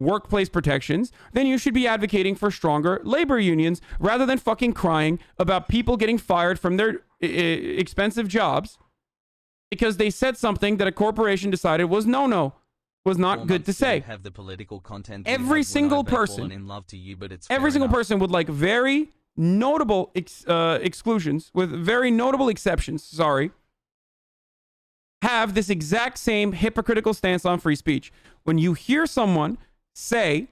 workplace protections, then you should be advocating for stronger labor unions rather than fucking crying about people getting fired from their expensive jobs because they said something that a corporation decided was was not good to say. Have the political content every single person with like very notable exclusions, with very notable exceptions, have this exact same hypocritical stance on free speech. When you hear someone say,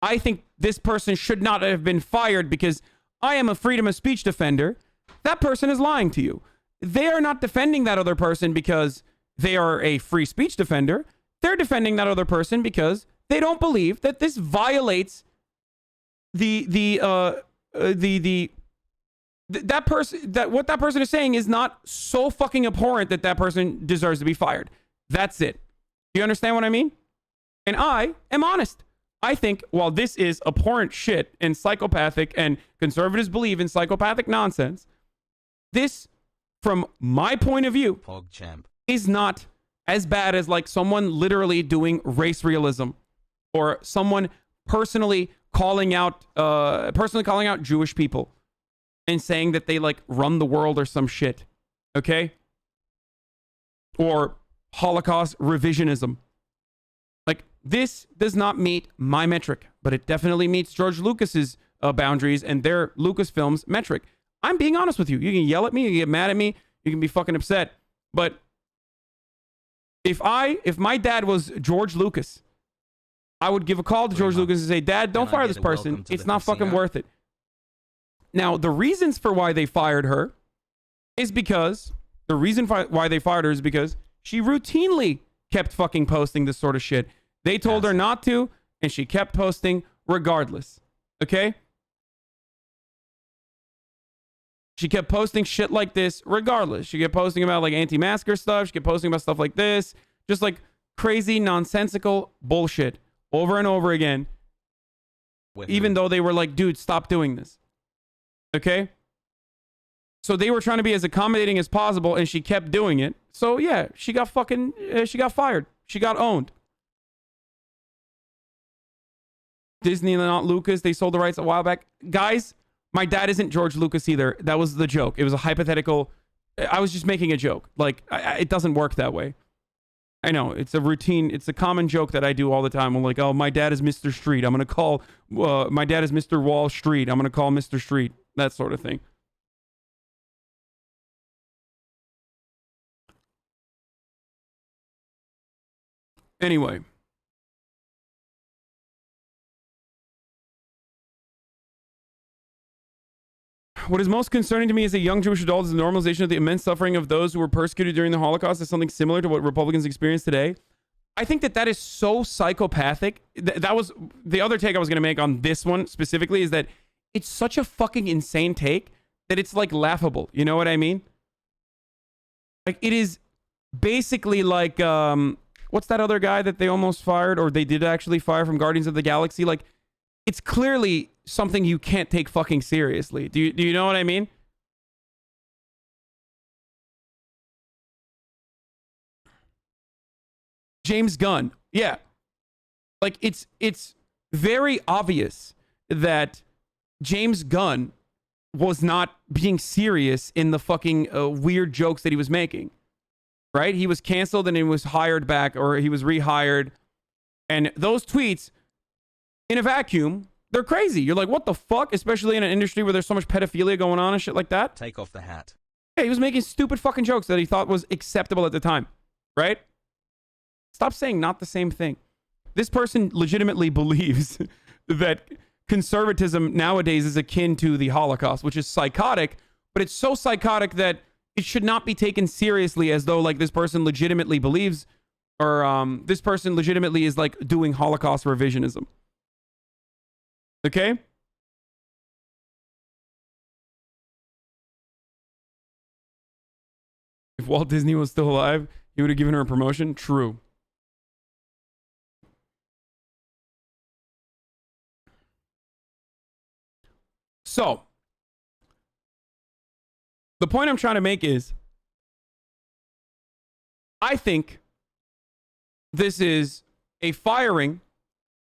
I think this person should not have been fired because I am a freedom of speech defender, that person is lying to you. They are not defending that other person because they are a free speech defender. They're defending that other person because they don't believe that this violates what that person is saying is not so fucking abhorrent that that person deserves to be fired. That's it. Do you understand what I mean? And I am honest. I think while this is abhorrent shit and psychopathic, and conservatives believe in psychopathic nonsense, this, from my point of view, is not as bad as like someone literally doing race realism, or someone personally calling out Jewish people and saying that they like run the world or some shit. Okay? Or Holocaust revisionism. Like, this does not meet my metric, but it definitely meets George Lucas's boundaries and their Lucasfilm's metric. I'm being honest with you. You can yell at me, you can get mad at me, you can be fucking upset, but if my dad was George Lucas, I would give a call to George Lucas and say, Dad, don't fire this person. It's not fucking worth it. Now, the reasons for why they fired her is because she routinely kept fucking posting this sort of shit. They told her not to, and she kept posting regardless. Okay? She kept posting shit like this regardless. She kept posting about like anti-masker stuff. She kept posting about stuff like this. Just like crazy, nonsensical bullshit over and over again. Even though they were like, dude, stop doing this. Okay? So they were trying to be as accommodating as possible, and she kept doing it. So yeah, she got fired. She got owned. Disney, not Lucas, they sold the rights a while back. Guys, my dad isn't George Lucas either. That was the joke. It was a hypothetical. I was just making a joke. Like, it doesn't work that way. I know, it's a routine. It's a common joke that I do all the time. I'm like, oh, my dad is Mr. Street. I'm going to call, my dad is Mr. Wall Street. I'm going to call Mr. Street. That sort of thing. Anyway. What is most concerning to me as a young Jewish adult is the normalization of the immense suffering of those who were persecuted during the Holocaust as something similar to what Republicans experience today. I think that is so psychopathic. That was the other take I was going to make on this one specifically, is that it's such a fucking insane take that it's like laughable. You know what I mean? Like, it is basically like, what's that other guy that they almost fired, or they did actually fire, from Guardians of the Galaxy? Like, it's clearly something you can't take fucking seriously. Do you know what I mean? James Gunn. Yeah. Like, it's very obvious that James Gunn was not being serious in the fucking weird jokes that he was making. Right? He was canceled and he was hired back, or he was rehired. And those tweets, in a vacuum, they're crazy. You're like, what the fuck? Especially in an industry where there's so much pedophilia going on and shit like that. Take off the hat. Yeah, he was making stupid fucking jokes that he thought was acceptable at the time. Right? Stop saying not the same thing. This person legitimately believes that conservatism nowadays is akin to the Holocaust, which is psychotic, but it's so psychotic that it should not be taken seriously, as though like this person legitimately believes, or this person legitimately is like doing Holocaust revisionism. Okay? If Walt Disney was still alive, he would have given her a promotion. True. So, the point I'm trying to make is, I think this is a firing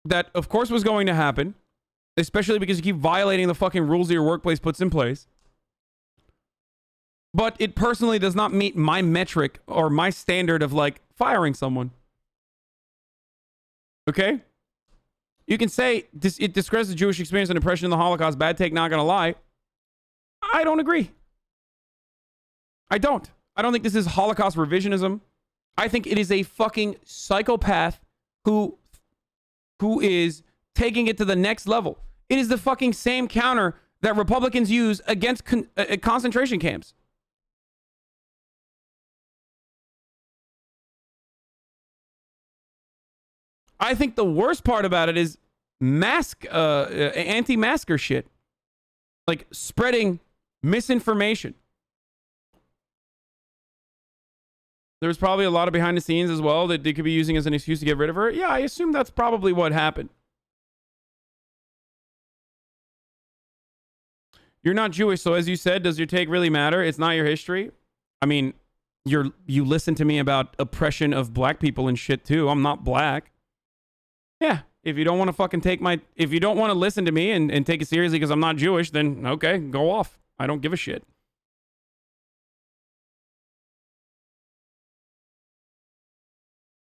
that of course was going to happen, especially because you keep violating the fucking rules that your workplace puts in place. But it personally does not meet my metric or my standard of like firing someone. Okay? You can say it discredits the Jewish experience and oppression in the Holocaust. Bad take, not gonna lie. I don't agree. I don't think this is Holocaust revisionism. I think it is a fucking psychopath who is taking it to the next level. It is the fucking same counter that Republicans use against concentration camps. I think the worst part about it is anti-masker shit. Like spreading misinformation. There's probably a lot of behind the scenes as well that they could be using as an excuse to get rid of her. Yeah, I assume that's probably what happened. You're not Jewish, so as you said, does your take really matter? It's not your history. I mean, you listen to me about oppression of black people and shit too. I'm not black. Yeah, if you don't want to fucking if you don't want to listen to me and take it seriously because I'm not Jewish, then okay, go off. I don't give a shit.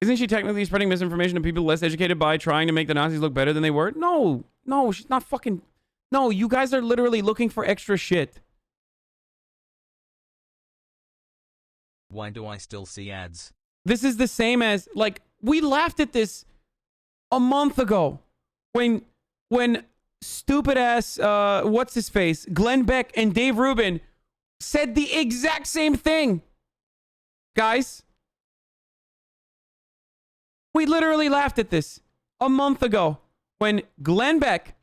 Isn't she technically spreading misinformation to people less educated by trying to make the Nazis look better than they were? No, she's not fucking... No, you guys are literally looking for extra shit. Why do I still see ads? This is the same as, like, we laughed at this a month ago when stupid ass, what's his face, Glenn Beck and Dave Rubin said the exact same thing. Guys, we literally laughed at this a month ago when Glenn Beck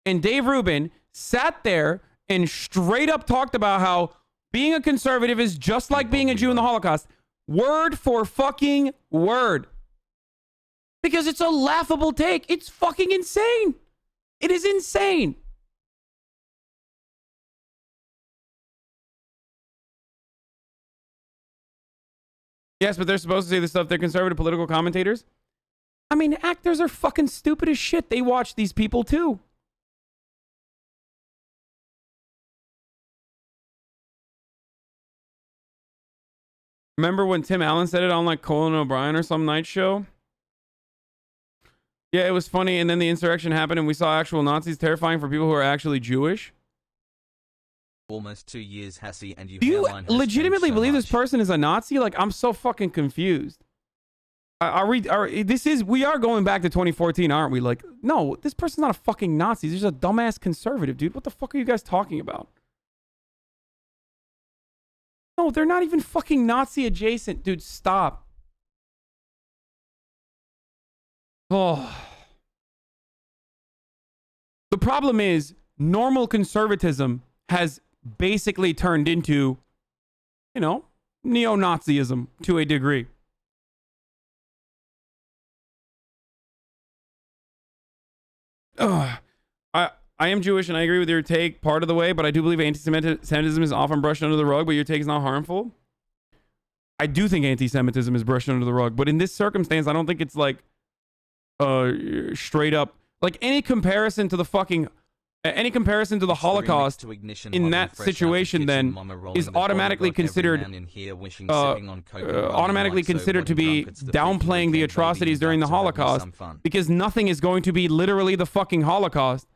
and Dave Rubin sat there and straight up talked about how being a conservative is just like being a Jew in the Holocaust. Word for fucking word. Because it's a laughable take. It's fucking insane. It is insane. Yes, but they're supposed to say this stuff. They're conservative political commentators. I mean, actors are fucking stupid as shit. They watch these people too. Remember when Tim Allen said it on like Conan O'Brien or some night show? Yeah, it was funny. And then the insurrection happened and we saw actual Nazis. Terrifying for people who are actually Jewish. Almost 2 years, Hassie, and Do you legitimately believe this person is a Nazi? Like, I'm so fucking confused. We are going back to 2014, aren't we? Like, no, this person's not a fucking Nazi. He's just a dumbass conservative, dude. What the fuck are you guys talking about? No, they're not even fucking Nazi adjacent. Dude, stop. Oh. The problem is, normal conservatism has basically turned into, you know, neo-Nazism to a degree. I am Jewish and I agree with your take part of the way, but I do believe anti-Semitism is often brushed under the rug, but your take is not harmful. I do think anti-Semitism is brushed under the rug, but in this circumstance, I don't think it's like straight up, like any comparison to the Holocaust in that situation then is automatically considered to be downplaying the atrocities during the Holocaust, because nothing is going to be literally the fucking Holocaust.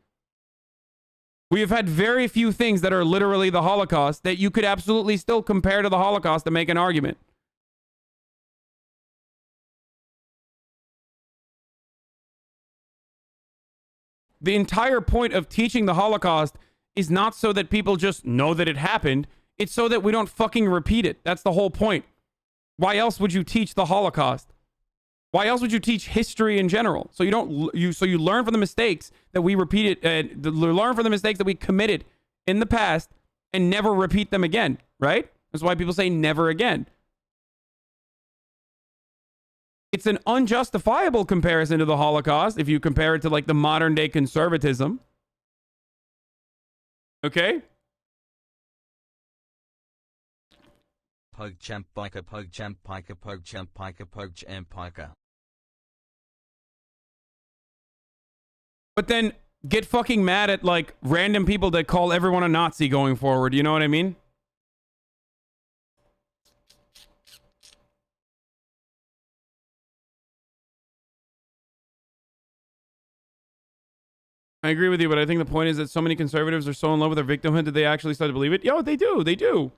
We have had very few things that are literally the Holocaust that you could absolutely still compare to the Holocaust to make an argument. The entire point of teaching the Holocaust is not so that people just know that it happened. It's so that we don't fucking repeat it. That's the whole point. Why else would you teach the Holocaust? Why else would you teach history in general? So you learn from the mistakes that we repeated, learn from the mistakes that we committed in the past and never repeat them again, right? That's why people say never again. It's an unjustifiable comparison to the Holocaust if you compare it to like the modern day conservatism. Okay? Pug champ biker pug champ piker pug champ piker pug champ piker. but then get fucking mad at like random people that call everyone a Nazi going forward. You know what I mean? I agree with you, but I think the point is that so many conservatives are so in love with their victimhood that they actually start to believe it. Yo, they do. They do.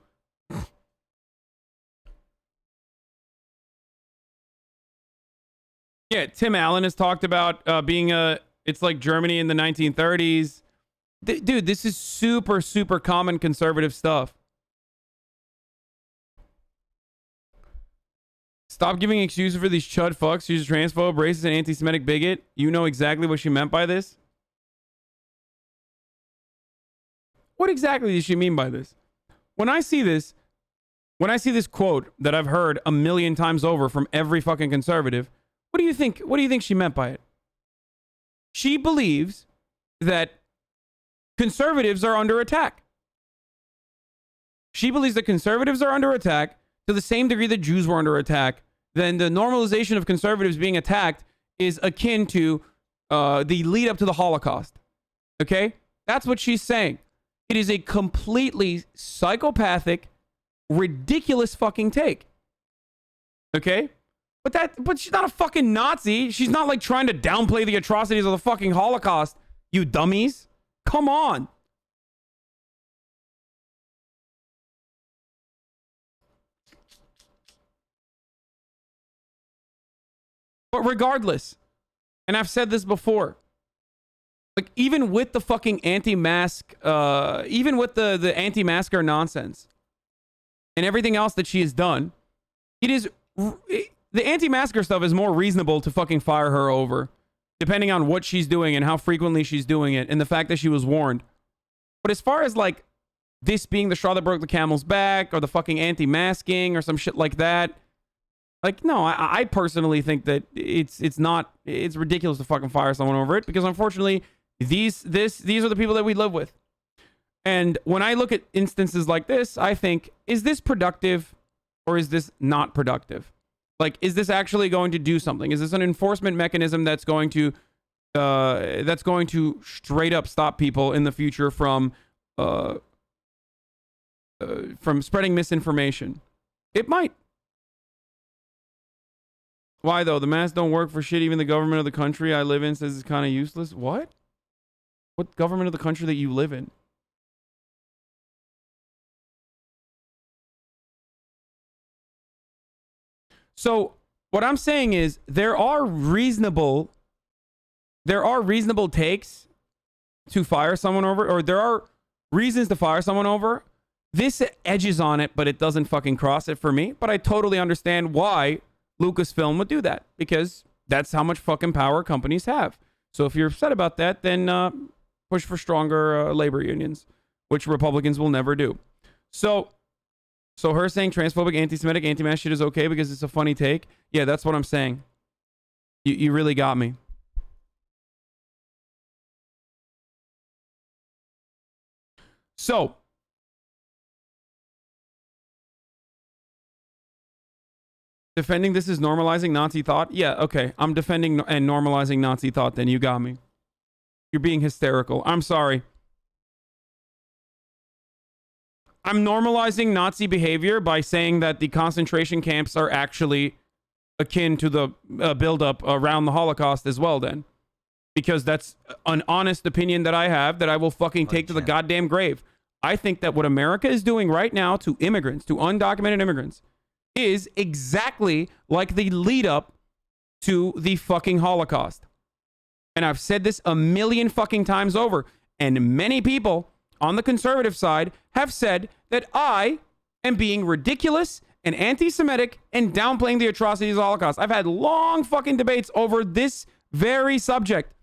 Yeah, Tim Allen has talked about being it's like Germany in the 1930s. Dude, this is super, super common conservative stuff. Stop giving excuses for these chud fucks. She's a transphobe, racist, and anti-Semitic bigot. You know exactly what she meant by this. What exactly does she mean by this? When I see this quote that I've heard a million times over from every fucking conservative, what do you think? What do you think she meant by it? She believes that conservatives are under attack. She believes that conservatives are under attack to the same degree that Jews were under attack. Then the normalization of conservatives being attacked is akin to the lead up to the Holocaust. Okay? That's what she's saying. It is a completely psychopathic, ridiculous fucking take. Okay? But she's not a fucking Nazi. She's not like trying to downplay the atrocities of the fucking Holocaust, you dummies. Come on. But regardless, and I've said this before, like even with the fucking anti-mask, even with the anti-masker nonsense and everything else that she has done, the anti-masker stuff is more reasonable to fucking fire her over, depending on what she's doing and how frequently she's doing it and the fact that she was warned. But as far as like this being the straw that broke the camel's back or the fucking anti-masking or some shit like that, like, no, I personally think that it's ridiculous to fucking fire someone over it, because unfortunately these are the people that we live with. And when I look at instances like this, I think, is this productive or is this not productive? Like, is this actually going to do something? Is this an enforcement mechanism that's going to straight up stop people in the future from spreading misinformation? It might. Why though? The masks don't work for shit. Even the government of the country I live in says it's kind of useless. What? What government of the country that you live in? So what I'm saying is there are reasonable takes to fire someone over, or there are reasons to fire someone over. This edges on it, but it doesn't fucking cross it for me. But I totally understand why Lucasfilm would do that, because that's how much fucking power companies have. So if you're upset about that, then push for stronger labor unions, which Republicans will never do. So her saying transphobic, anti-Semitic, anti-mask shit is okay because it's a funny take. Yeah, that's what I'm saying. You really got me. So defending this is normalizing Nazi thought? Yeah, okay. I'm defending and normalizing Nazi thought, then you got me. You're being hysterical. I'm sorry. I'm normalizing Nazi behavior by saying that the concentration camps are actually akin to the buildup around the Holocaust as well, then. Because that's an honest opinion that I have that I will fucking take to the goddamn grave. I think that what America is doing right now to immigrants, to undocumented immigrants, is exactly like the lead up to the fucking Holocaust. And I've said this a million fucking times over. And many people on the conservative side have said that I am being ridiculous and anti-Semitic and downplaying the atrocities of the Holocaust. I've had long fucking debates over this very subject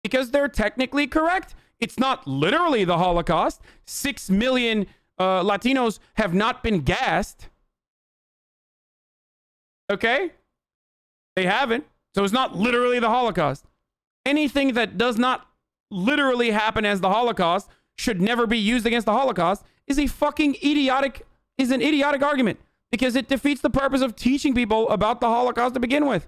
because they're technically correct. It's not literally the Holocaust. 6 million Latinos have not been gassed. Okay? They haven't. So it's not literally the Holocaust. Anything that does not literally happen as the Holocaust should never be used against the Holocaust is an idiotic argument, because it defeats the purpose of teaching people about the Holocaust to begin with.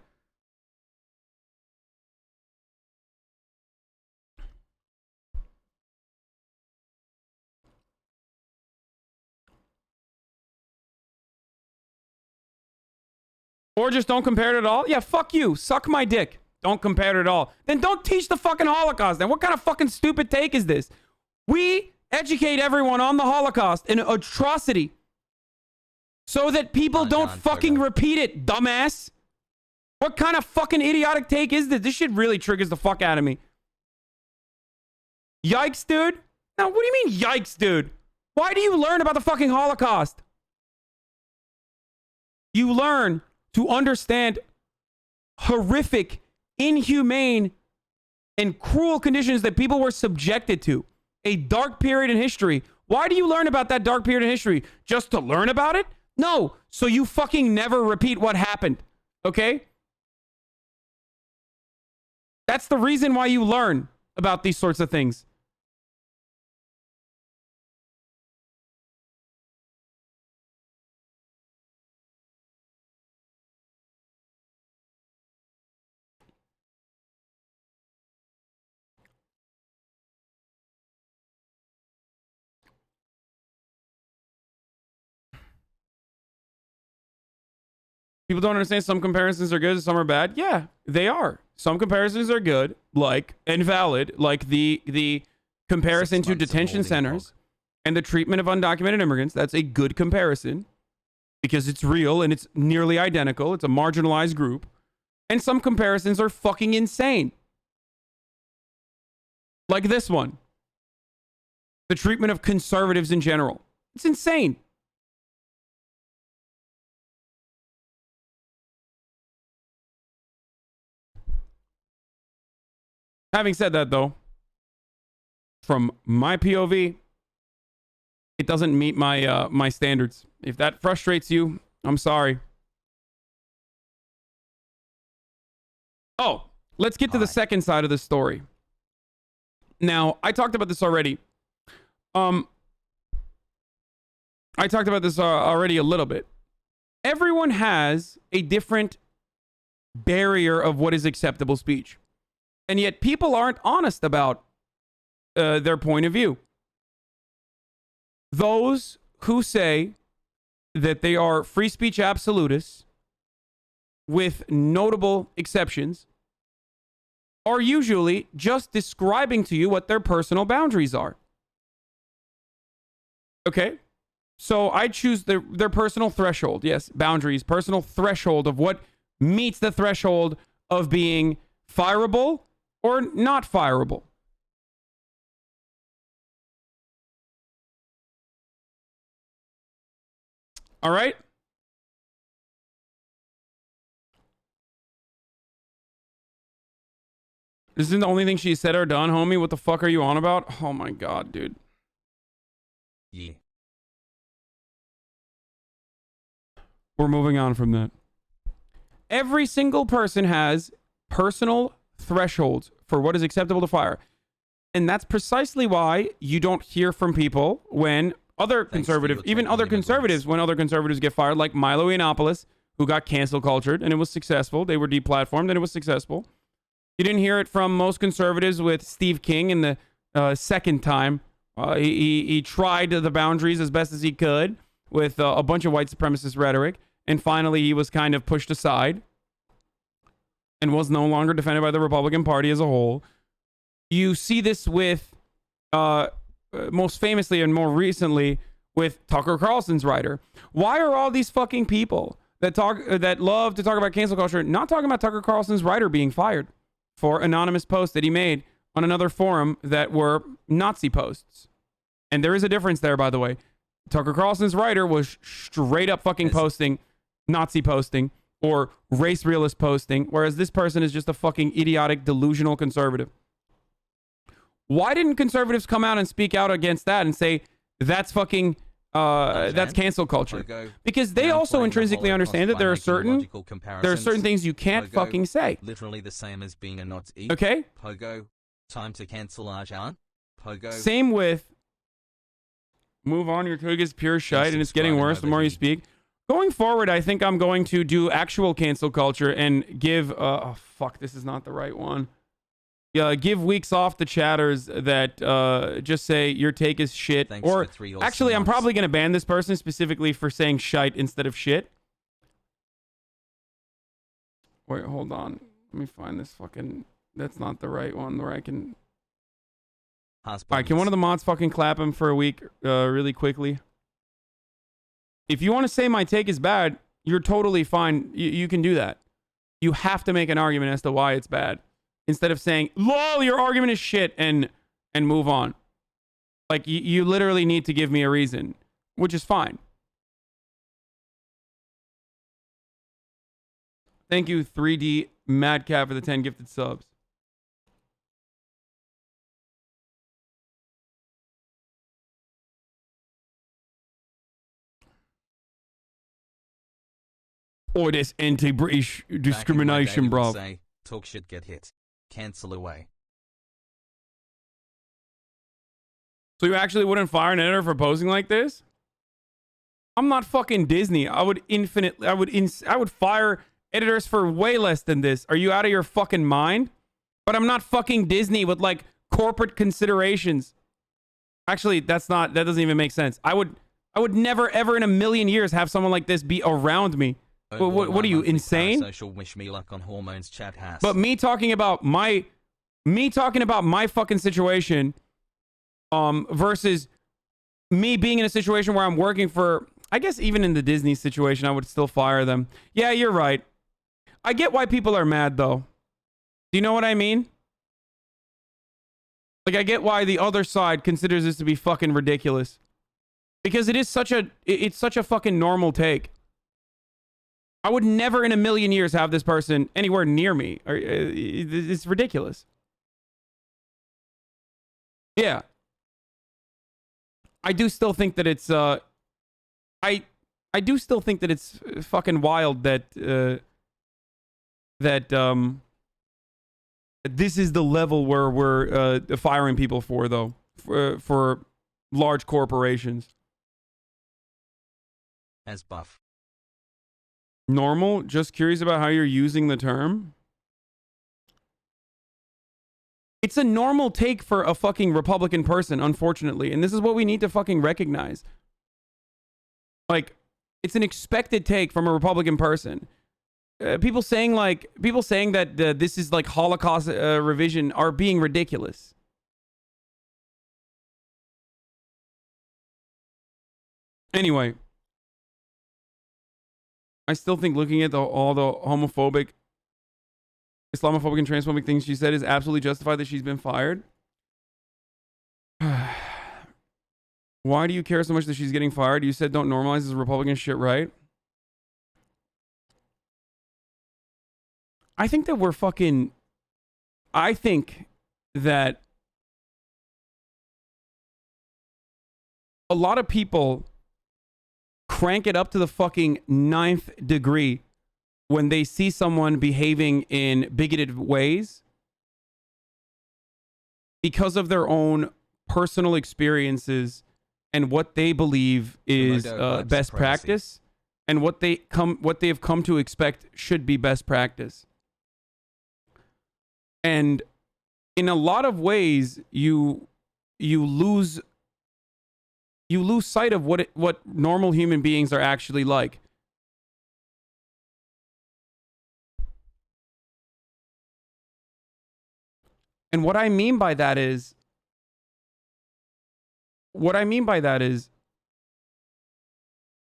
Or just don't compare it at all? Yeah, fuck you. Suck my dick. Don't compare it at all. Then don't teach the fucking Holocaust. Then what kind of fucking stupid take is this? We educate everyone on the Holocaust, an atrocity, so that people don't fucking repeat it, dumbass. What kind of fucking idiotic take is this? This shit really triggers the fuck out of me. Yikes, dude. Now, what do you mean, yikes, dude? Why do you learn about the fucking Holocaust? You learn to understand horrific, inhumane, and cruel conditions that people were subjected to. A dark period in history. Why do you learn about that dark period in history? Just to learn about it? No. So you fucking never repeat what happened. Okay? That's the reason why you learn about these sorts of things. People don't understand some comparisons are good, some are bad. Yeah, they are. Some comparisons are good, like, and valid, like the comparison to detention centers and the treatment of undocumented immigrants. That's a good comparison because it's real and it's nearly identical. It's a marginalized group. And some comparisons are fucking insane. Like this one. The treatment of conservatives in general. It's insane. Having said that, though, from my POV, it doesn't meet my my standards. If that frustrates you, I'm sorry. Oh, let's get to the second side of the story. Now, I talked about this already. I talked about this already a little bit. Everyone has a different barrier of what is acceptable speech. And yet people aren't honest about their point of view. Those who say that they are free speech absolutists, with notable exceptions, are usually just describing to you what their personal boundaries are. Okay? So I choose their personal threshold. Yes, boundaries, personal threshold of what meets the threshold of being fireable or not fireable. All right? This isn't the only thing she said or done, homie. What the fuck are you on about? Oh my god, dude. Yeah. We're moving on from that. Every single person has personal thresholds for what is acceptable to fire. And that's precisely why you don't hear from people when other conservatives, even other conservatives, when other conservatives get fired, like Milo Yiannopoulos, who got cancel cultured and it was successful. They were deplatformed and it was successful. You didn't hear it from most conservatives with Steve King in the second time. He tried the boundaries as best as he could with a bunch of white supremacist rhetoric. And finally, he was kind of pushed aside and was no longer defended by the Republican Party as a whole. You see this with, most famously and more recently, with Tucker Carlson's writer. Why are all these fucking people that love to talk about cancel culture not talking about Tucker Carlson's writer being fired for anonymous posts that he made on another forum that were Nazi posts? And there is a difference there, by the way. Tucker Carlson's writer was straight up fucking posting Nazi posting or race realist posting, whereas this person is just a fucking idiotic, delusional conservative. Why didn't conservatives come out and speak out against that and say that's fucking that's cancel culture? Because they also intrinsically understand that there are certain things you can't fucking say. Literally the same as being a Nazi. Okay? Pogo, time to cancel Arjan. Pogo. Same with move on, your twig is pure shite and it's getting worse the more you speak. Going forward, I think I'm going to do actual cancel culture and give oh fuck, this is not the right one. Yeah, give weeks off to chatters that just say your take is shit. Thanks or for 3 actually, I'm probably going to ban this person specifically for saying shite instead of shit. Wait, hold on. Let me find this fucking... That's not the right one where I can... Alright, can one of the mods fucking clap him for a week really quickly? If you want to say my take is bad, you're totally fine. You can do that. You have to make an argument as to why it's bad. Instead of saying, lol, your argument is shit, and move on. Like, you literally need to give me a reason, which is fine. Thank you, 3D Madcap, for the 10 gifted subs. Oh, this anti-British discrimination, bro. Say, talk shit, get hit. Cancel away. So you actually wouldn't fire an editor for posing like this? I'm not fucking Disney. I would fire editors for way less than this. Are you out of your fucking mind? But I'm not fucking Disney with like corporate considerations. Actually, that doesn't even make sense. I would never ever in a million years have someone like this be around me. What are you, insane? Social wish me luck on hormones, chat has. But me talking about my fucking situation, versus me being in a situation where I'm working for, I guess even in the Disney situation, I would still fire them. Yeah, you're right. I get why people are mad though. Do you know what I mean? Like, I get why the other side considers this to be fucking ridiculous. Because it's such a fucking normal take. I would never in a million years have this person anywhere near me. It's ridiculous. Yeah. I do still think that it's I do still think that it's fucking wild that this is the level where we're firing people for, though, for large corporations. As buff. Normal? Just curious about how you're using the term. It's a normal take for a fucking Republican person, unfortunately. And this is what we need to fucking recognize. Like, it's an expected take from a Republican person. People saying that this is like Holocaust revision are being ridiculous. Anyway, I still think looking at all the homophobic, Islamophobic, and transphobic things she said is absolutely justified that she's been fired. Why do you care so much that she's getting fired? You said don't normalize this Republican shit, right? I think that we're fucking... I think that a lot of people crank it up to the fucking 9th degree when they see someone behaving in bigoted ways because of their own personal experiences and what they believe is best practice and what they have come to expect should be best practice. And in a lot of ways, you lose sight of what normal human beings are actually like. And what I mean by that is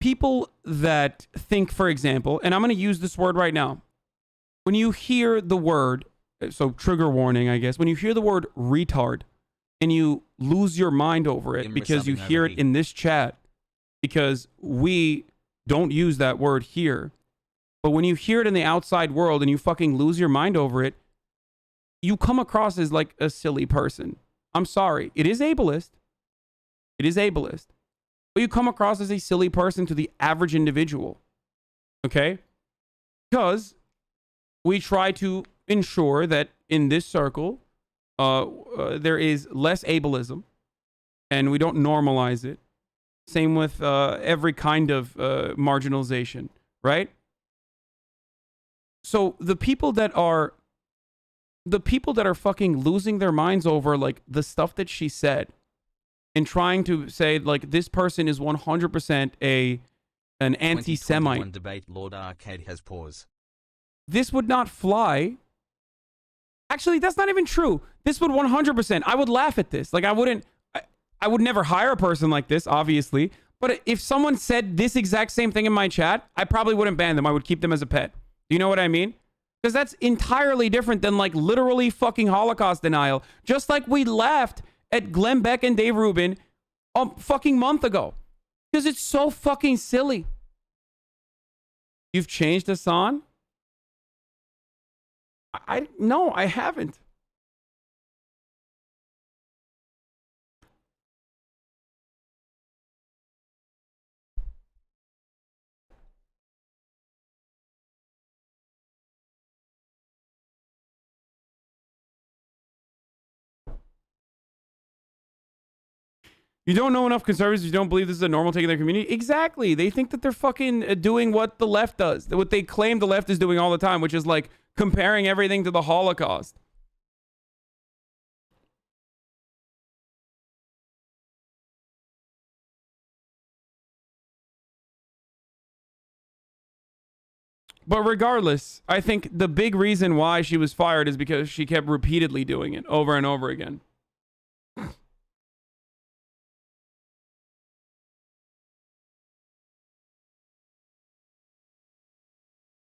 people that think, for example, and I'm going to use this word right now. When you hear the word, so trigger warning, I guess, when you hear the word retard and you lose your mind over it because you hear it in this chat, because we don't use that word here, but when you hear it in the outside world and you fucking lose your mind over it, you come across as like a silly person. I'm sorry. It is ableist. It is ableist. But you come across as a silly person to the average individual. Okay? Because we try to ensure that in this circle, there is less ableism and we don't normalize it. Same with every kind of marginalization, right? So the people that are fucking losing their minds over like the stuff that she said and trying to say like this person is 100% an anti-Semite. Debate Lord Arcade has pause. this would not fly. Actually, that's not even true. This would 100%. I would laugh at this. Like, I would never hire a person like this, obviously. But if someone said this exact same thing in my chat, I probably wouldn't ban them. I would keep them as a pet. Do you know what I mean? Because that's entirely different than like literally fucking Holocaust denial. Just like we laughed at Glenn Beck and Dave Rubin a fucking month ago. Because it's so fucking silly. You've changed, Hassan? No, I haven't. You don't know enough conservatives. You don't believe this is a normal take in their community. Exactly. They think that they're fucking doing what the left does. What they claim the left is doing all the time, which is like comparing everything to the Holocaust. But regardless, I think the big reason why she was fired is because she kept repeatedly doing it over and over again.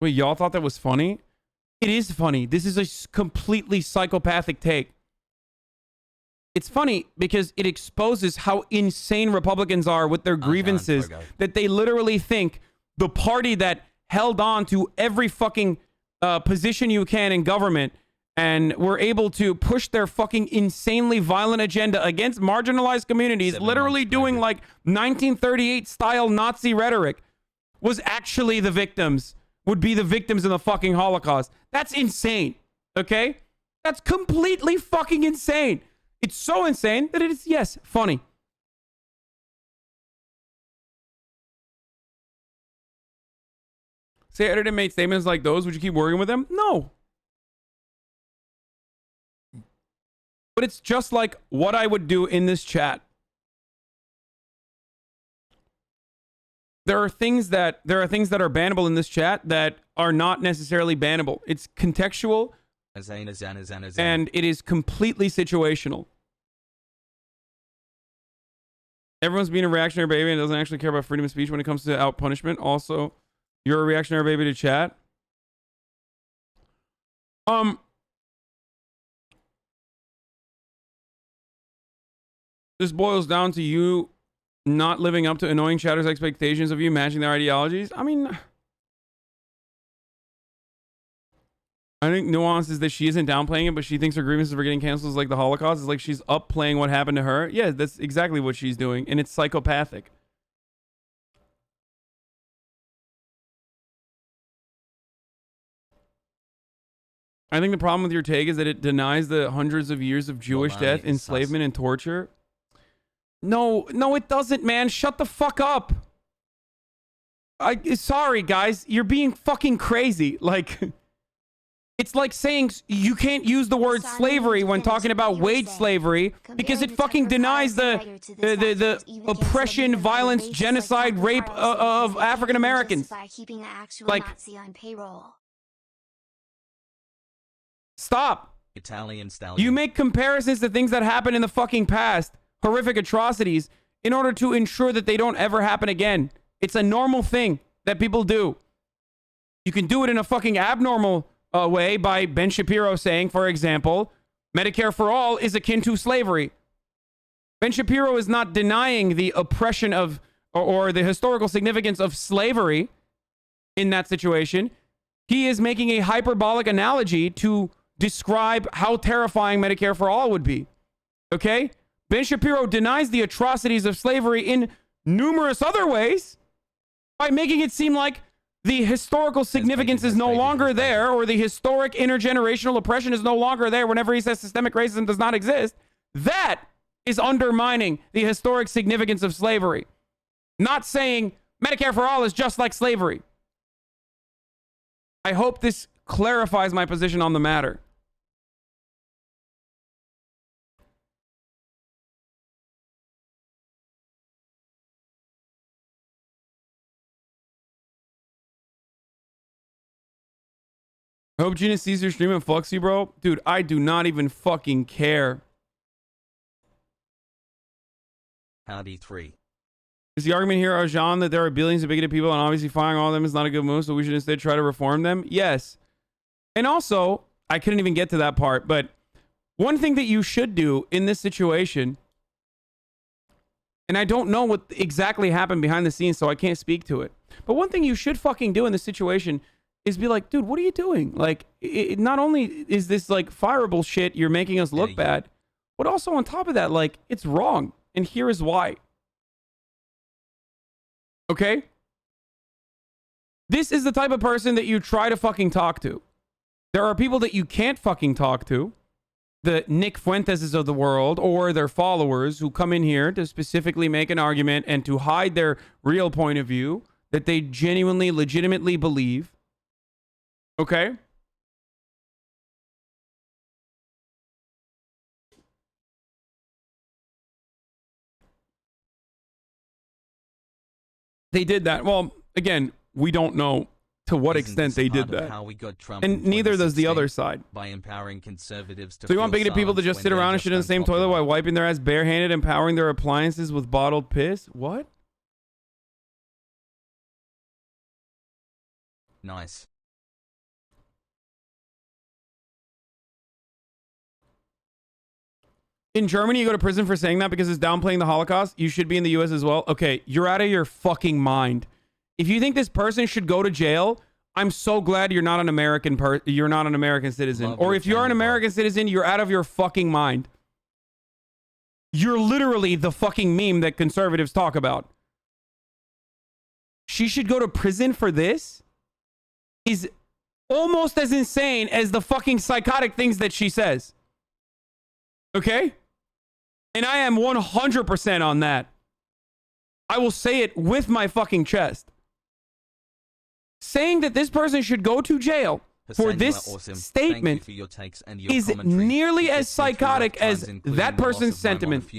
Wait, y'all thought that was funny? It is funny. This is a completely psychopathic take. It's funny because it exposes how insane Republicans are with their grievances, that they literally think the party that held on to every fucking position you can in government and were able to push their fucking insanely violent agenda against marginalized communities, literally doing like 1938 style Nazi rhetoric, was actually the victims, would be the victims in the fucking Holocaust. That's insane, okay? That's completely fucking insane. It's so insane that it is, yes, funny. Say editor made statements like those, would you keep working with them? No. But it's just like what I would do in this chat. There are things that are bannable in this chat that are not necessarily bannable. It's contextual and it is completely situational. Everyone's being a reactionary baby and doesn't actually care about freedom of speech when it comes to out punishment. Also, you're a reactionary baby to chat. This boils down to you not living up to annoying chatter's expectations of you, matching their ideologies. I mean, I think nuance is that she isn't downplaying it, but she thinks her grievances for getting canceled is like the Holocaust. It's like she's upplaying what happened to her. Yeah, that's exactly what she's doing, and it's psychopathic. I think the problem with your take is that it denies the hundreds of years of Jewish death, enslavement, and torture. No, it doesn't, man. Shut the fuck up. Sorry, guys. You're being fucking crazy. Like, it's like saying you can't use the word slavery when talking about wage slavery because it fucking denies the oppression, violence, genocide, rape of African Americans. Like, stop. Italian stallion. You make comparisons to things that happened in the fucking past, horrific atrocities, in order to ensure that they don't ever happen again. It's a normal thing that people do. You can do it in a fucking abnormal way by Ben Shapiro saying, for example, Medicare for all is akin to slavery. Ben Shapiro is not denying the oppression of or the historical significance of slavery in that situation. He is making a hyperbolic analogy to describe how terrifying Medicare for all would be. Okay? Ben Shapiro denies the atrocities of slavery in numerous other ways by making it seem like the historical significance is no longer there, or the historic intergenerational oppression is no longer there whenever he says systemic racism does not exist. That is undermining the historic significance of slavery. Not saying Medicare for all is just like slavery. I hope this clarifies my position on the matter. I hope Gina sees your stream and fucks you, bro. Dude, I do not even fucking care. Howdy 3. Is the argument here, Arjan, that there are billions of bigoted people and obviously firing all of them is not a good move, so we should instead try to reform them? Yes. And also, I couldn't even get to that part, but one thing that you should do in this situation, and I don't know what exactly happened behind the scenes, so I can't speak to it, but one thing you should fucking do in this situation is be like, dude, what are you doing? Like, not only is this like fireable shit, you're making us look bad, but also on top of that, like, it's wrong. And here is why. Okay? This is the type of person that you try to fucking talk to. There are people that you can't fucking talk to. The Nick Fuenteses of the world or their followers who come in here to specifically make an argument and to hide their real point of view that they genuinely, legitimately believe. Okay? They did that. Well, again, we don't know to what extent they did that. How we got Trump and neither does the other side. By empowering conservatives to so you want bigoted people to just sit around and shit in the same toilet while wiping their ass barehanded and powering their appliances with bottled piss? What? Nice. In Germany, you go to prison for saying that because it's downplaying the Holocaust. You should be in the US as well. Okay, you're out of your fucking mind. If you think this person should go to jail, I'm so glad you're not an American citizen. Or if you're an American citizen, you're out of your fucking mind. You're literally the fucking meme that conservatives talk about. She should go to prison for this is almost as insane as the fucking psychotic things that she says. Okay? And I am 100% on that. I will say it with my fucking chest. Saying that this person should go to jail for this statement is nearly as psychotic as that person's sentiment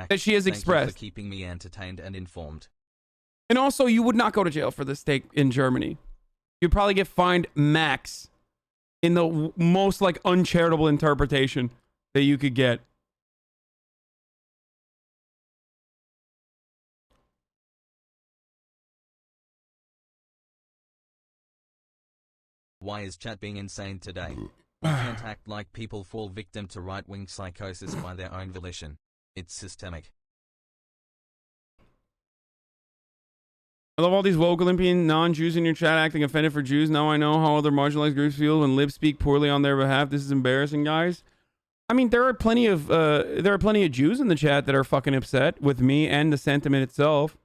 that she has expressed. Keeping me entertained and informed. And also, you would not go to jail for this state in Germany. You'd probably get fined max in the most like uncharitable interpretation that you could get. Why is chat being insane today? You can't act like people fall victim to right-wing psychosis by their own volition. It's systemic. I love all these woke Olympian non-Jews in your chat acting offended for Jews. Now I know how other marginalized groups feel when libs speak poorly on their behalf. This is embarrassing, guys. I mean, there are plenty of Jews in the chat that are fucking upset with me and the sentiment itself.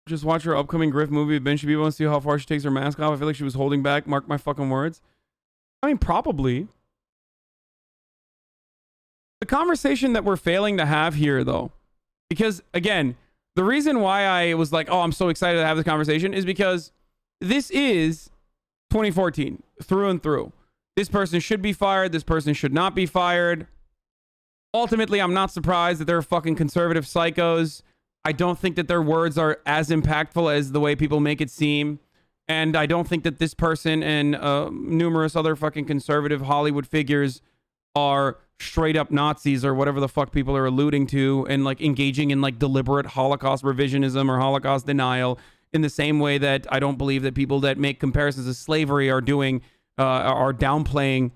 Just watch her upcoming Griff movie. Ben should be able to see how far she takes her mask off. I feel like she was holding back. Mark my fucking words. I mean, probably. The conversation that we're failing to have here, though, because, again, the reason why I was like, oh, I'm so excited to have this conversation is because this is 2014 through and through. This person should be fired. This person should not be fired. Ultimately, I'm not surprised that they're fucking conservative psychos. I don't think that their words are as impactful as the way people make it seem. And I don't think that this person and numerous other fucking conservative Hollywood figures are straight up Nazis or whatever the fuck people are alluding to and like engaging in like deliberate Holocaust revisionism or Holocaust denial in the same way that I don't believe that people that make comparisons to slavery are doing, are downplaying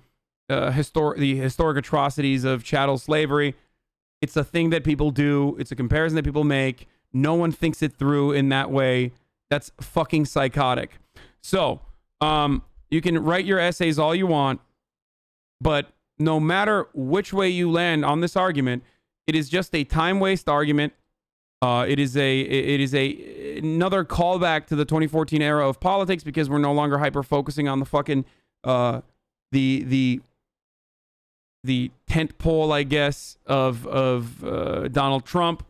the historic atrocities of chattel slavery. It's a thing that people do. It's a comparison that people make. No one thinks it through in that way. That's fucking psychotic. So, you can write your essays all you want, but no matter which way you land on this argument, it is just a time waste argument. It is another callback to the 2014 era of politics because we're no longer hyper focusing on the fucking the tent pole, I guess, of Donald Trump,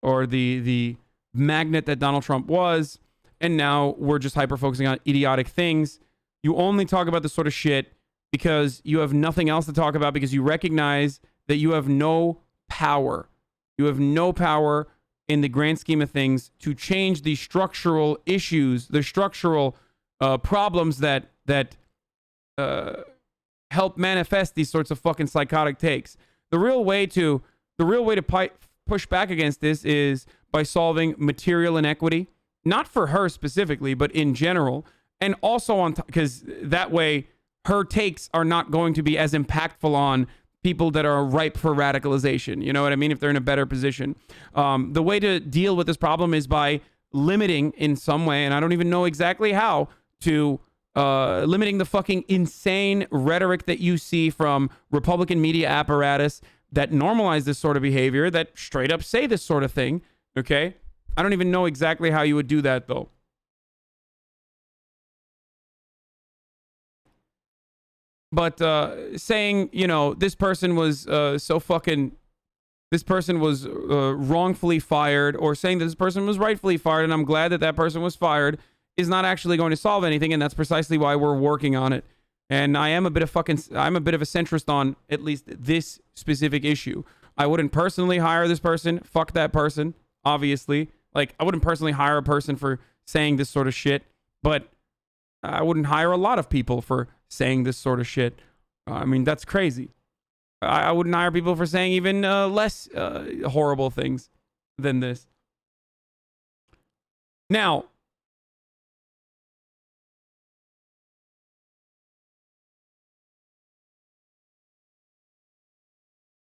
or the magnet that Donald Trump was, and now we're just hyper focusing on idiotic things. You only talk about this sort of shit because you have nothing else to talk about, because you recognize that you have no power. You have no power in the grand scheme of things to change the structural issues, the structural problems that help manifest these sorts of fucking psychotic takes. The real way to push back against this is by solving material inequity, not for her specifically, but in general, and also on because that way her takes are not going to be as impactful on people that are ripe for radicalization. You know what I mean? If they're in a better position. The way to deal with this problem is by limiting in some way, and I don't even know exactly how, to limiting the fucking insane rhetoric that you see from Republican media apparatus that normalize this sort of behavior, that straight up say this sort of thing, okay? I don't even know exactly how you would do that, though. But saying, you know, this person was wrongfully fired, or saying that this person was rightfully fired, and I'm glad that that person was fired, is not actually going to solve anything, and that's precisely why we're working on it. And I'm a bit of a centrist on at least this specific issue. I wouldn't personally hire this person. Fuck that person, obviously. Like, I wouldn't personally hire a person for saying this sort of shit, but I wouldn't hire a lot of people for saying this sort of shit. I mean, that's crazy. I wouldn't hire people for saying even less horrible things than this. Now,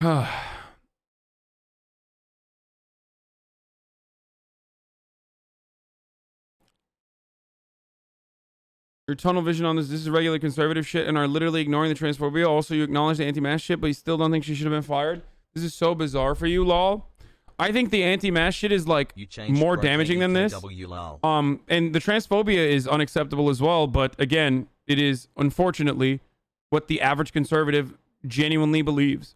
your tunnel vision on this is regular conservative shit and are literally ignoring the transphobia. Also, you acknowledge the anti-mask shit, but you still don't think she should have been fired. This is so bizarre for you, lol. I think the anti-mask shit is like more damaging than this. And the transphobia is unacceptable as well, but again, it is unfortunately what the average conservative genuinely believes.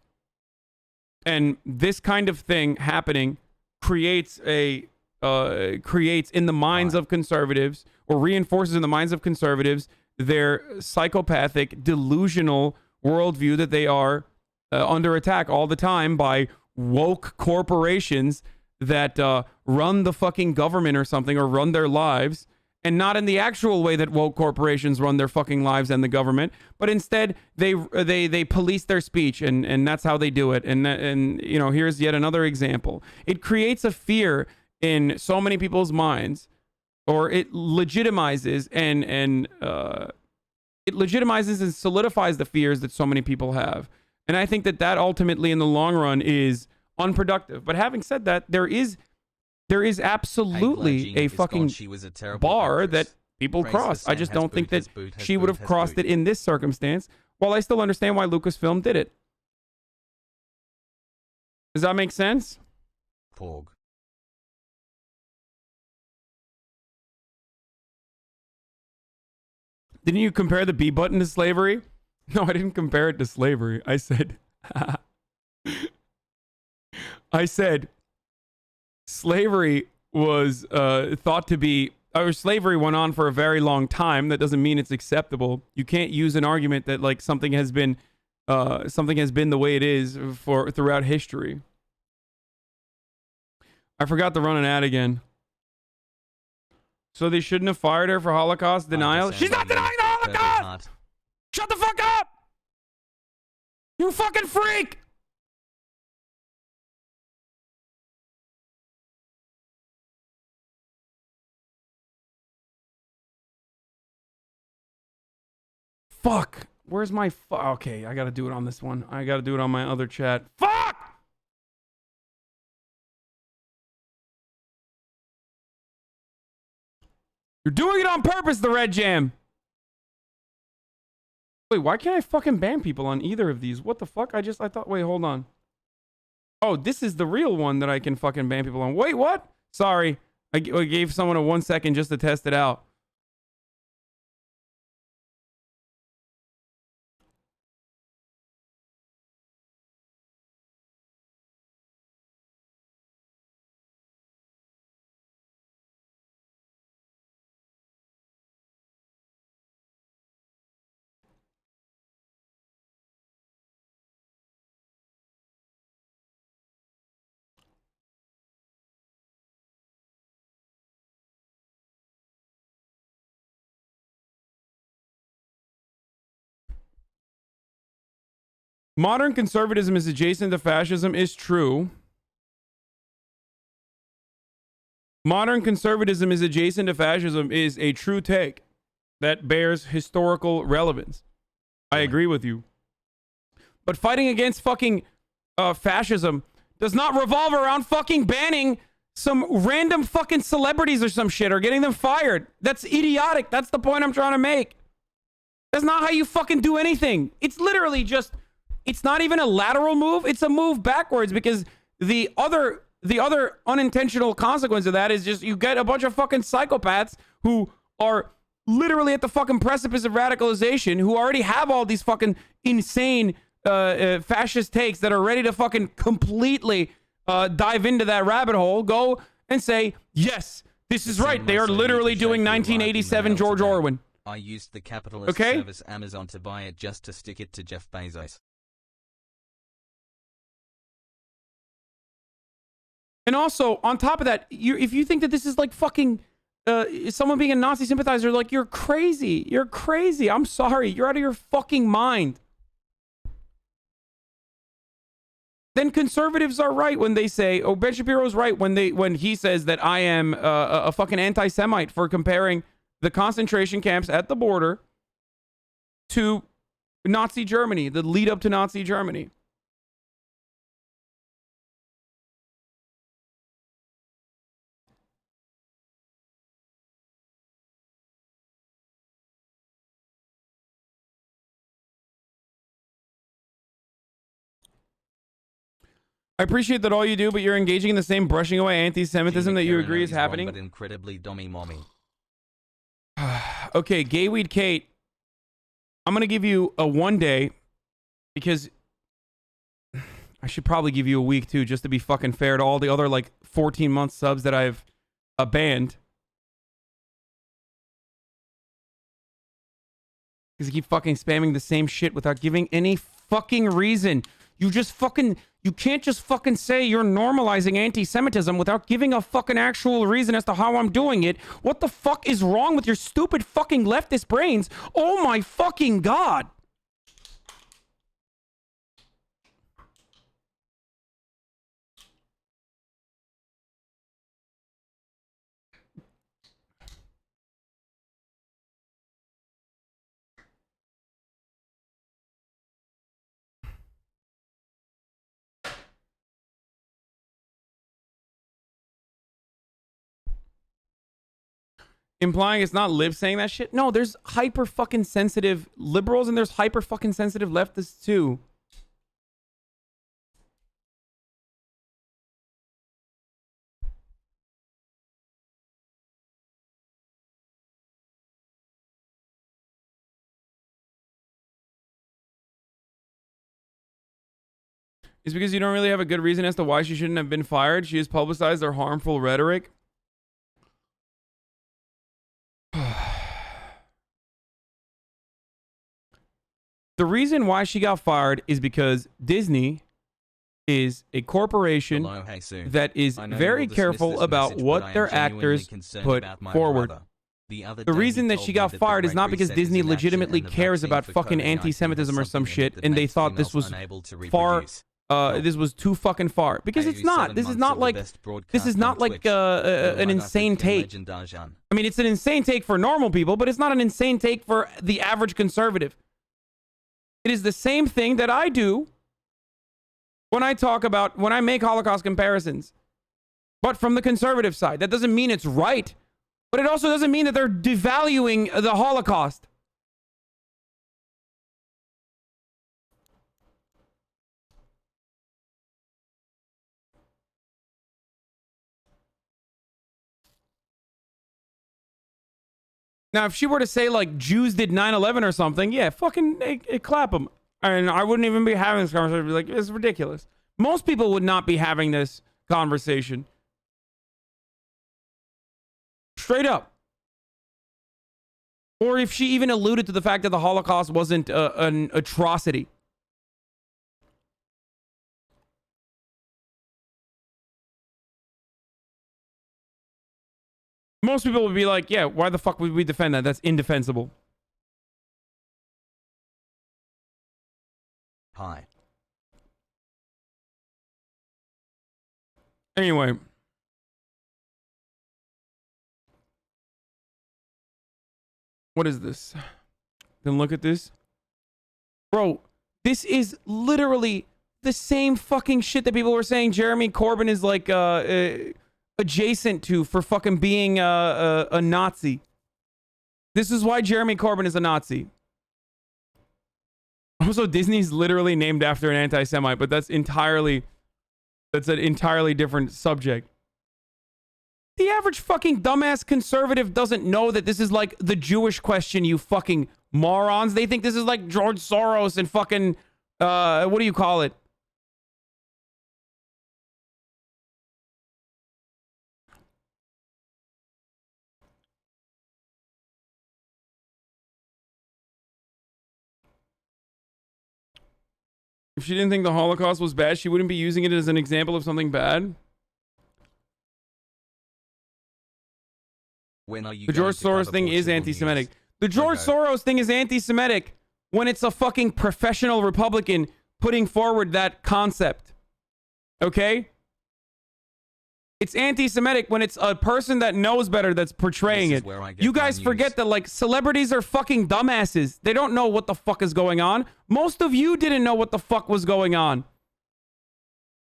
And this kind of thing happening creates in the minds of conservatives, or reinforces in the minds of conservatives, their psychopathic, delusional worldview that they are under attack all the time by woke corporations that run the fucking government or something, or run their lives, and not in the actual way that woke corporations run their fucking lives and the government, but instead they police their speech, and that's how they do it. And you know, here's yet another example. It creates a fear in so many people's minds, or it legitimizes and solidifies the fears that so many people have. And I think that ultimately in the long run is unproductive. But having said that, there is absolutely a fucking bar that people cross. I just don't think that she would have crossed it in this circumstance, while I still understand why Lucasfilm did it. Does that make sense? Porg. Didn't you compare the B button to slavery? No, I didn't compare it to slavery. I said slavery was thought to be, or slavery went on for a very long time. That doesn't mean it's acceptable. You can't use an argument that like something has been the way it is for throughout history. I forgot to run an ad again. So they shouldn't have fired her for Holocaust denial? She's not denying the Holocaust! Shut the fuck up! You fucking freak! Fuck. Where's my okay, I gotta do it on this one. I gotta do it on my other chat. Fuck! You're doing it on purpose, the Red Jam. Wait, why can't I fucking ban people on either of these? What the fuck? I thought, wait, hold on. Oh, this is the real one that I can fucking ban people on. Wait, what? Sorry. I gave someone a 1 second just to test it out. Modern conservatism is adjacent to fascism is true. Modern conservatism is adjacent to fascism is a true take that bears historical relevance. I agree with you. But fighting against fucking fascism does not revolve around fucking banning some random fucking celebrities or some shit or getting them fired. That's idiotic. That's the point I'm trying to make. That's not how you fucking do anything. It's literally just, it's not even a lateral move. It's a move backwards, because the other unintentional consequence of that is just you get a bunch of fucking psychopaths who are literally at the fucking precipice of radicalization, who already have all these fucking insane fascist takes that are ready to fucking completely dive into that rabbit hole, go and say, yes, this is right. They are literally doing 1987 George Orwell. I used the capitalist service Amazon to buy it just to stick it to Jeff Bezos. And also, on top of that, if you think that this is like fucking someone being a Nazi sympathizer, like, you're crazy. You're crazy. I'm sorry. You're out of your fucking mind. Then conservatives are right when they say, oh, Ben Shapiro's right when he says that I am a fucking anti-Semite for comparing the concentration camps at the border to Nazi Germany, the lead up to Nazi Germany. I appreciate that all you do, but you're engaging in the same brushing away anti-Semitism that you agree is happening. But incredibly dummy mommy. Okay, Gayweed Kate, I'm gonna give you a 1 day, because I should probably give you a week too, just to be fucking fair to all the other like 14-month subs that I've banned. Because you keep fucking spamming the same shit without giving any fucking reason. You can't just fucking say you're normalizing anti-Semitism without giving a fucking actual reason as to how I'm doing it. What the fuck is wrong with your stupid fucking leftist brains? Oh my fucking God. Implying it's not Liv saying that shit? No, there's hyper fucking sensitive liberals and there's hyper fucking sensitive leftists too. It's because you don't really have a good reason as to why she shouldn't have been fired. She has publicized their harmful rhetoric. The reason why she got fired is because Disney is a corporation that is very careful about what their actors put forward. The reason that she got fired is not because Disney legitimately cares about fucking anti-Semitism or some shit and they thought this was far, this was too fucking far. Because it's not. This is not like an insane take. I mean, it's an insane take for normal people, but it's not an insane take for the average conservative. It is the same thing that I do when I make Holocaust comparisons, but from the conservative side. That doesn't mean it's right, but it also doesn't mean that they're devaluing the Holocaust. Now, if she were to say, like, Jews did 9/11 or something, yeah, fucking clap them. And I wouldn't even be having this conversation. I'd be like, it's ridiculous. Most people would not be having this conversation. Straight up. Or if she even alluded to the fact that the Holocaust wasn't an atrocity. Most people would be like, yeah, why the fuck would we defend that? That's indefensible. Hi. Anyway. What is this? Then look at this. Bro, this is literally the same fucking shit that people were saying Jeremy Corbyn is like adjacent to for fucking being a Nazi. This is why Jeremy Corbyn is a Nazi. Also, Disney's literally named after an anti-Semite, but that's an entirely different subject. The average fucking dumbass conservative doesn't know that this is like the Jewish question, you fucking morons. They think this is like George Soros and fucking, what do you call it? If she didn't think the Holocaust was bad, she wouldn't be using it as an example of something bad. When are you the George Soros thing is anti-Semitic. The George Soros thing is anti-Semitic when it's a fucking professional Republican putting forward that concept. Okay? It's anti-Semitic when it's a person that knows better that's portraying it. You guys forget that, like, celebrities are fucking dumbasses. They don't know what the fuck is going on. Most of you didn't know what the fuck was going on.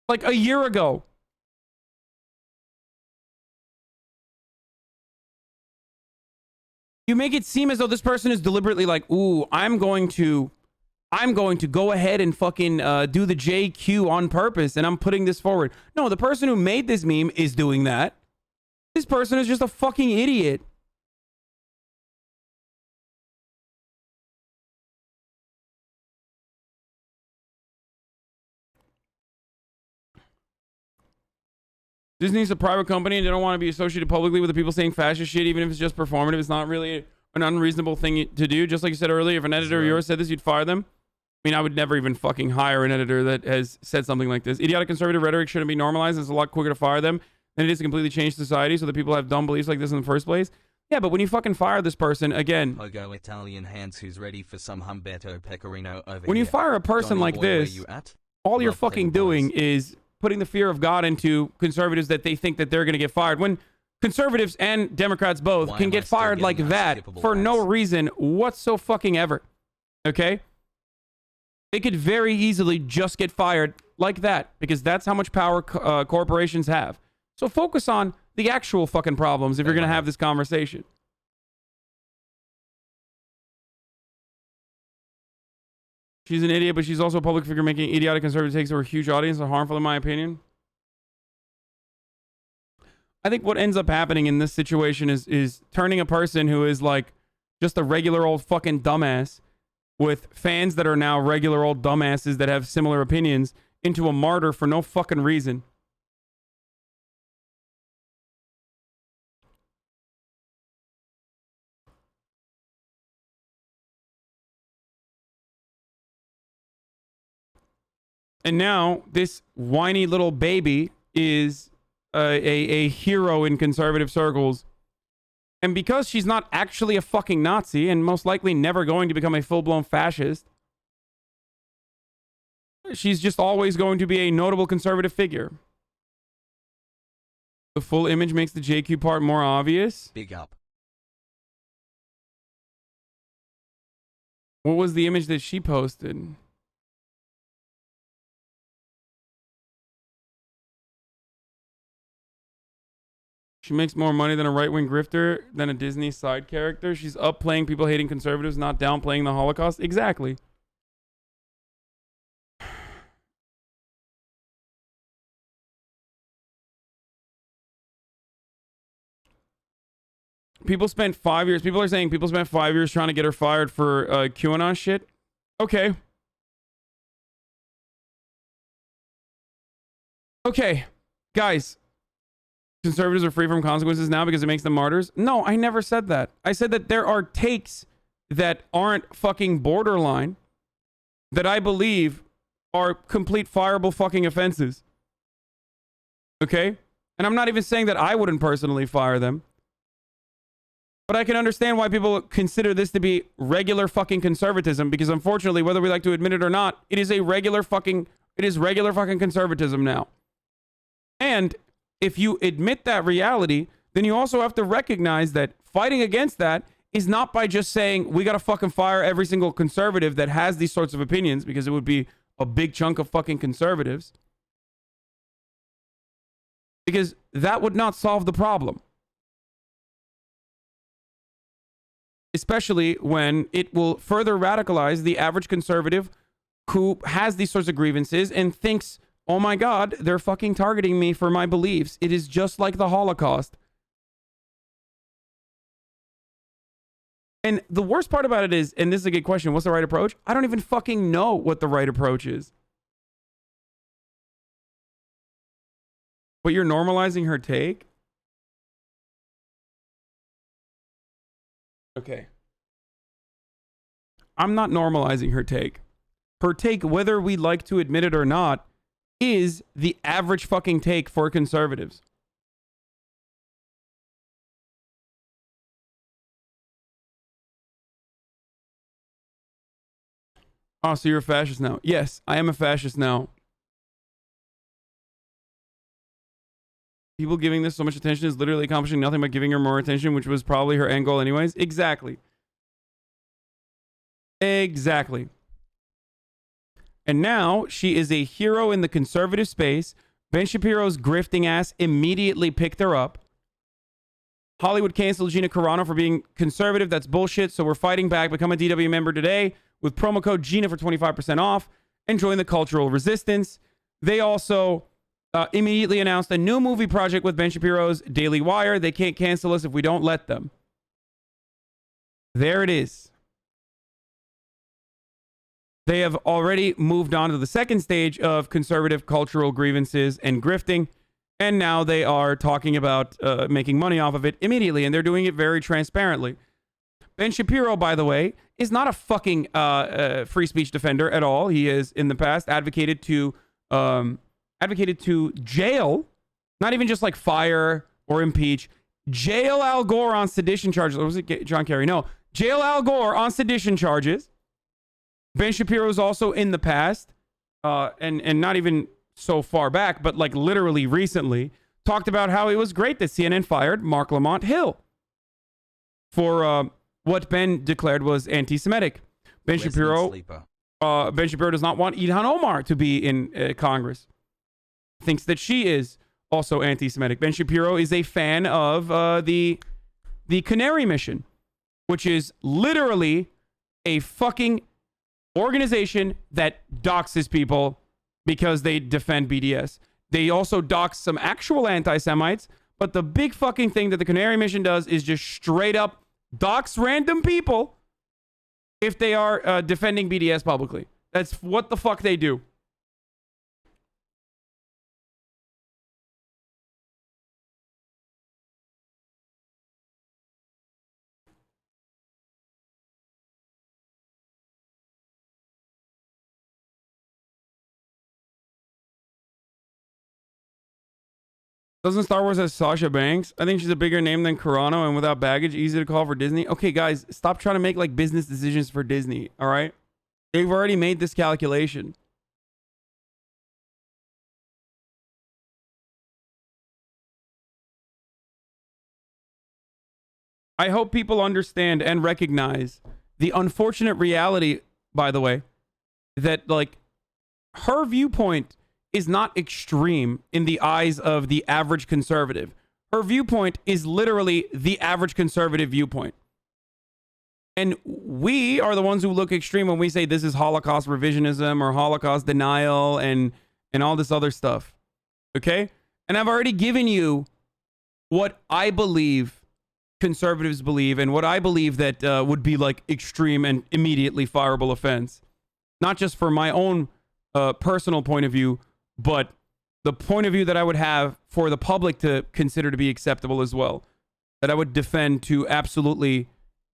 Like, a year ago. You make it seem as though this person is deliberately like, ooh, I'm going to go ahead and fucking do the JQ on purpose, and I'm putting this forward. No, the person who made this meme is doing that. This person is just a fucking idiot. Disney's a private company and they don't want to be associated publicly with the people saying fascist shit, even if it's just performative. It's not really an unreasonable thing to do. Just like you said earlier, if an editor of yours said this, you'd fire them. I mean, I would never even fucking hire an editor that has said something like this. Idiotic conservative rhetoric shouldn't be normalized. It's a lot quicker to fire them than it is to completely change society so that people have dumb beliefs like this in the first place. Yeah, but when you fucking fire this person, again... Pogo Italian hands who's ready for some Humberto Pecorino over when you fire a person Johnny like boy, this, all you're fucking doing is putting the fear of God into conservatives that they think that they're going to get fired. When conservatives and Democrats both can get fired like that for no reason whatsoever. Okay? They could very easily just get fired like that because that's how much power corporations have. So focus on the actual fucking problems if you're going to have this conversation. She's an idiot, but she's also a public figure making idiotic conservative takes over a huge audience and harmful in my opinion. I think what ends up happening in this situation is turning a person who is like just a regular old fucking dumbass with fans that are now regular old dumbasses that have similar opinions into a martyr for no fucking reason. And now this whiny little baby is a hero in conservative circles. And because she's not actually a fucking Nazi and most likely never going to become a full-blown fascist, she's just always going to be a notable conservative figure. The full image makes the JQ part more obvious. Big up. What was the image that she posted? She makes more money than a right-wing grifter than a Disney side character. She's up playing people hating conservatives, not downplaying the Holocaust. Exactly. People spent 5 years. People are saying people spent 5 years trying to get her fired for QAnon shit. Okay. Okay. Guys. Conservatives are free from consequences now because it makes them martyrs? No, I never said that. I said that there are takes that aren't fucking borderline that I believe are complete fireable fucking offenses. Okay? And I'm not even saying that I wouldn't personally fire them. But I can understand why people consider this to be regular fucking conservatism because unfortunately, whether we like to admit it or not, it is regular fucking conservatism now. And if you admit that reality, then you also have to recognize that fighting against that is not by just saying we got to fucking fire every single conservative that has these sorts of opinions, because it would be a big chunk of fucking conservatives. Because that would not solve the problem. Especially when it will further radicalize the average conservative who has these sorts of grievances and thinks, oh my God, they're fucking targeting me for my beliefs. It is just like the Holocaust. And the worst part about it is, and this is a good question, what's the right approach? I don't even fucking know what the right approach is. But you're normalizing her take? Okay. I'm not normalizing her take. Her take, whether we like to admit it or not, is the average fucking take for conservatives. Oh, so you're a fascist now? Yes, I am a fascist now. People giving this so much attention is literally accomplishing nothing but giving her more attention, which was probably her end goal anyways. Exactly. Exactly. And now she is a hero in the conservative space. Ben Shapiro's grifting ass immediately picked her up. Hollywood canceled Gina Carano for being conservative. That's bullshit. So we're fighting back. Become a DW member today with promo code GINA for 25% off and join the cultural resistance. They also immediately announced a new movie project with Ben Shapiro's Daily Wire. They can't cancel us if we don't let them. There it is. They have already moved on to the second stage of conservative cultural grievances and grifting. And now they are talking about making money off of it immediately. And they're doing it very transparently. Ben Shapiro, by the way, is not a fucking free speech defender at all. He has, in the past, advocated to jail, not even just like fire or impeach, jail Al Gore on sedition charges. Or was it John Kerry? No, jail Al Gore on sedition charges. Ben Shapiro is also in the past, and not even so far back, but like literally recently, talked about how it was great that CNN fired Mark Lamont Hill for what Ben declared was anti-Semitic. Ben Shapiro does not want Ilhan Omar to be in Congress. Thinks that she is also anti-Semitic. Ben Shapiro is a fan of the Canary Mission, which is literally a fucking organization that doxes people because they defend BDS. They also dox some actual anti-Semites, but the big fucking thing that the Canary Mission does is just straight up dox random people if they are defending BDS publicly. That's what the fuck they do. Doesn't Star Wars have Sasha Banks? I think she's a bigger name than Carano, and without baggage, easy to call for Disney. Okay, guys, stop trying to make like business decisions for Disney, all right? They've already made this calculation. I hope people understand and recognize the unfortunate reality, by the way, that like her viewpoint is not extreme in the eyes of the average conservative. Her viewpoint is literally the average conservative viewpoint. And we are the ones who look extreme when we say this is Holocaust revisionism or Holocaust denial and all this other stuff. Okay? And I've already given you what I believe conservatives believe and what I believe that would be like extreme and immediately fireable offense. Not just for my own personal point of view, but the point of view that I would have for the public to consider to be acceptable as well. That I would defend to absolutely,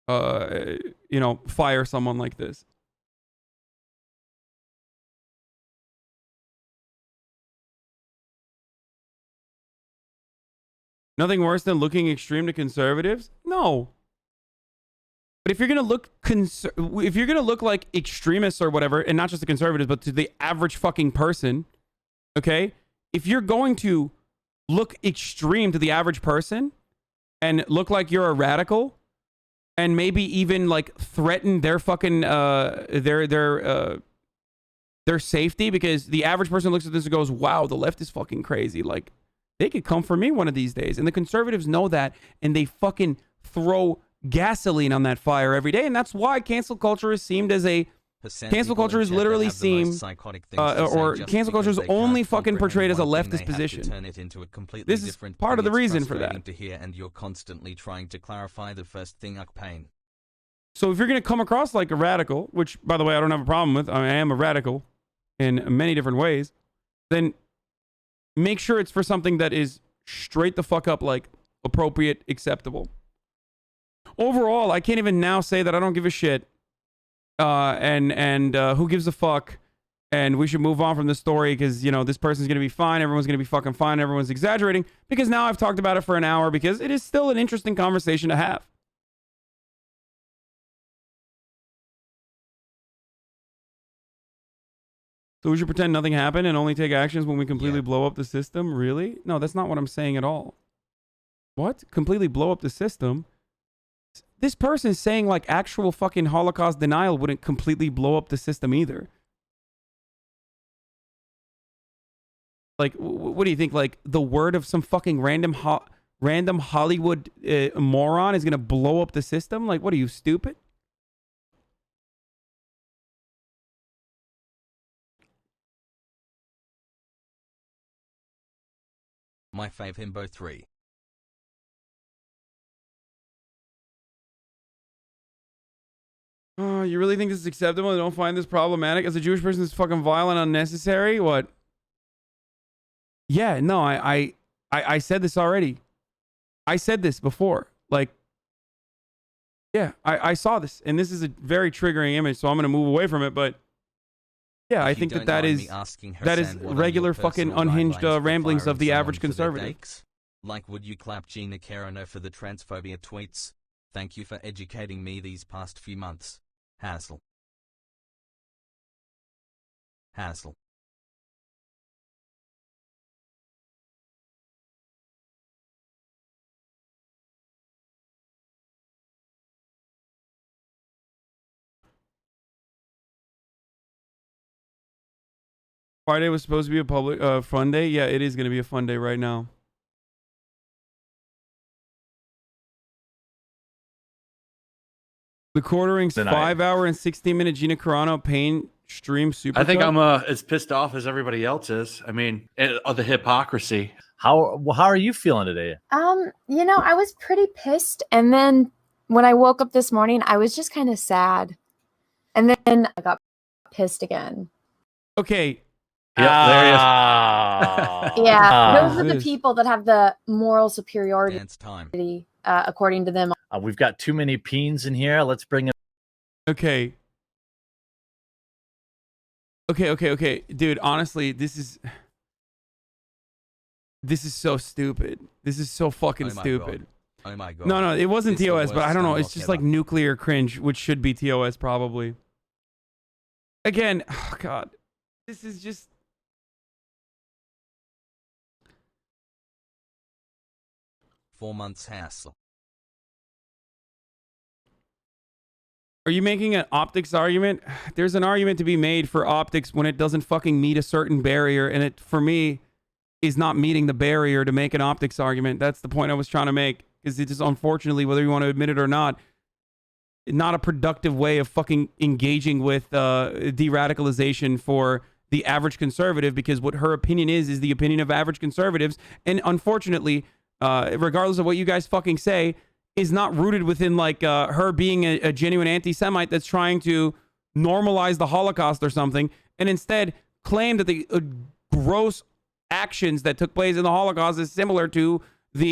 fire someone like this. Nothing worse than looking extreme to conservatives? No. But if you're gonna look like extremists or whatever, and not just the conservatives, but to the average fucking person, okay? If you're going to look extreme to the average person and look like you're a radical and maybe even like threaten their fucking their safety, because the average person looks at this and goes, wow, the left is fucking crazy. Like, they could come for me one of these days. And the conservatives know that, and they fucking throw gasoline on that fire every day. And that's why cancel culture is seemed as a cancel culture is literally seen or cancel culture is only fucking portrayed as a leftist position. This is part of the reason for that. To hear, and you're constantly trying to clarify the first thing pain. So if you're going to come across like a radical, which by the way I don't have a problem with, I am a radical in many different ways, then make sure it's for something that is straight the fuck up, like appropriate, acceptable. Overall, I can't even now say that I don't give a shit, and who gives a fuck, and we should move on from the story because, you know, this person's gonna be fine, everyone's gonna be fucking fine, everyone's exaggerating, because now I've talked about it for an hour because it is still an interesting conversation to have. So we should pretend nothing happened and only take actions when we completely blow up the system? Really? No, that's not what I'm saying at all. What? Completely blow up the system? This person is saying like actual fucking Holocaust denial wouldn't completely blow up the system either. Like, what do you think? Like, the word of some fucking random Hollywood moron is going to blow up the system? Like, what are you, stupid? My fave himbo 3. Oh, you really think this is acceptable? I don't find this problematic? As a Jewish person, this is fucking violent, unnecessary? What? Yeah, no, I said this already. I said this before. Like, yeah, I saw this, and this is a very triggering image, so I'm going to move away from it, but yeah, I think that is regular fucking unhinged ramblings of the average conservative. Like, would you clap Gina Carano for the transphobia tweets? Thank you for educating me these past few months. Hassle. Hassle. Friday was supposed to be a public fun day. Yeah, it is going to be a fun day right now. The quartering's 5 hour and 16-minute Gina Carano pain stream super. I think I'm as pissed off as everybody else is. I mean, of the hypocrisy. How are you feeling today? You know, I was pretty pissed, and then when I woke up this morning, I was just kind of sad, and then I got pissed again. Okay. Yeah, there he is. Yeah, those are the people that have the moral superiority. Dance time. According to them. We've got too many peens in here. Let's bring it. Okay. Okay. Dude, honestly, this is so stupid. This is so fucking stupid. God. Oh my God. No, it wasn't It's TOS, but I don't know. It's just like nuclear cringe, which should be TOS probably. Again, oh God. This is just... "4 months hassle." Are you making an optics argument? There's an argument to be made for optics when it doesn't fucking meet a certain barrier, and it, for me, is not meeting the barrier to make an optics argument. That's the point I was trying to make, because it is, unfortunately, whether you want to admit it or not a productive way of fucking engaging with de-radicalization for the average conservative, because what her opinion is the opinion of average conservatives, and unfortunately, regardless of what you guys fucking say, is not rooted within like her being a genuine anti-Semite that's trying to normalize the Holocaust or something, and instead claim that the gross actions that took place in the Holocaust is similar to the